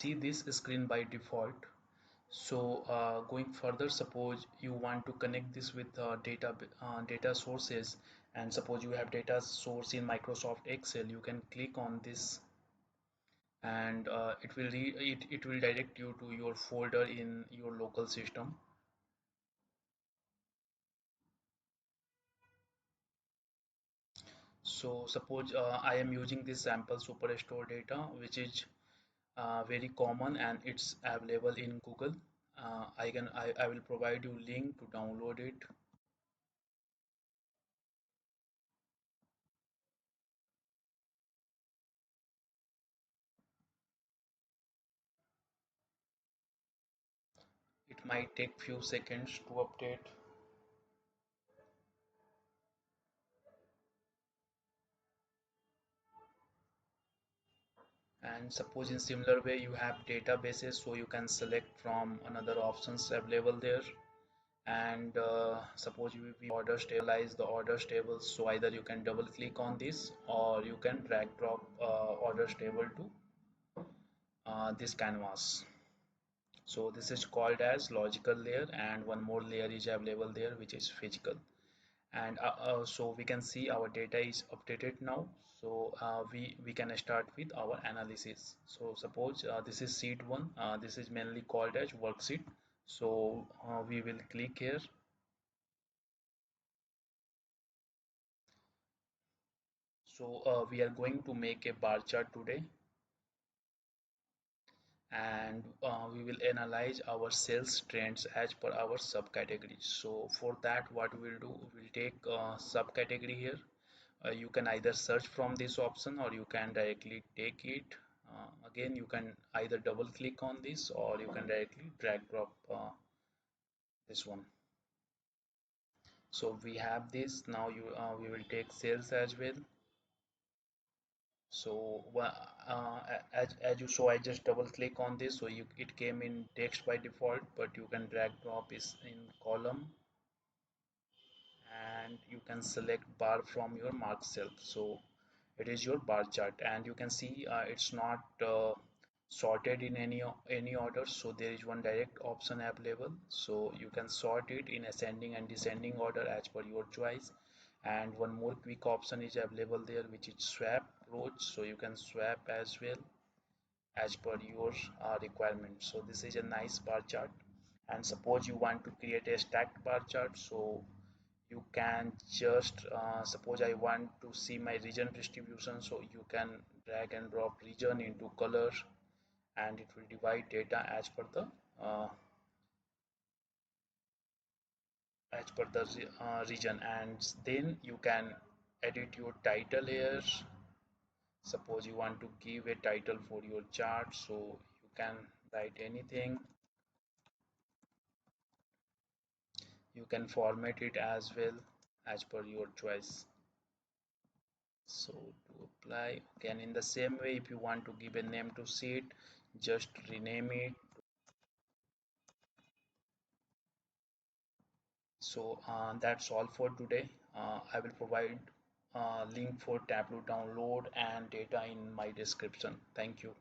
see this screen by default. So going further, suppose you want to connect this with data sources, and suppose you have data source in Microsoft Excel. You can click on this, and it will direct you to your folder in your local system. So suppose I am using this sample superstore data, which is very common and it's available in Google. I will provide you link to download it. It might take few seconds to update. And suppose in similar way you have databases, so you can select from another options available there. And suppose you will be order stabilize the orders table, so either you can double click on this or you can drag drop orders table to this canvas. So this is called as logical layer, and one more layer is available there, which is physical. And so we can see our data is updated now. So we can start with our analysis. So suppose this is sheet 1, this is mainly called as worksheet. So we will click here. So we are going to make a bar chart today, and we will analyze our sales trends as per our subcategories. So for that, what we'll do, we'll take subcategory here. You can either search from this option or you can directly take it. Again, you can either double click on this or you can directly drag drop this one. So we have this now. We will take sales as well. So as you saw, I just double click on this, so it came in text by default, but you can drag drop is in column, and you can select bar from your mark cell. So it is your bar chart, and you can see it's not sorted in any order, so there is one direct option available, so you can sort it in ascending and descending order as per your choice. And one more quick option is available there, which is swap rows, so you can swap as well as per your requirement. So this is a nice bar chart. And suppose you want to create a stacked bar chart, so you can just suppose I want to see my region distribution, so you can drag and drop region into color, and it will divide data uh, as per the region. And then you can edit your title here. Suppose you want to give a title for your chart, so you can write anything. You can format it as well as per your choice. So to apply, again in the same way, if you want to give a name to sheet, just rename it. So that's all for today. I will provide link for Tableau download and data in my description. Thank you.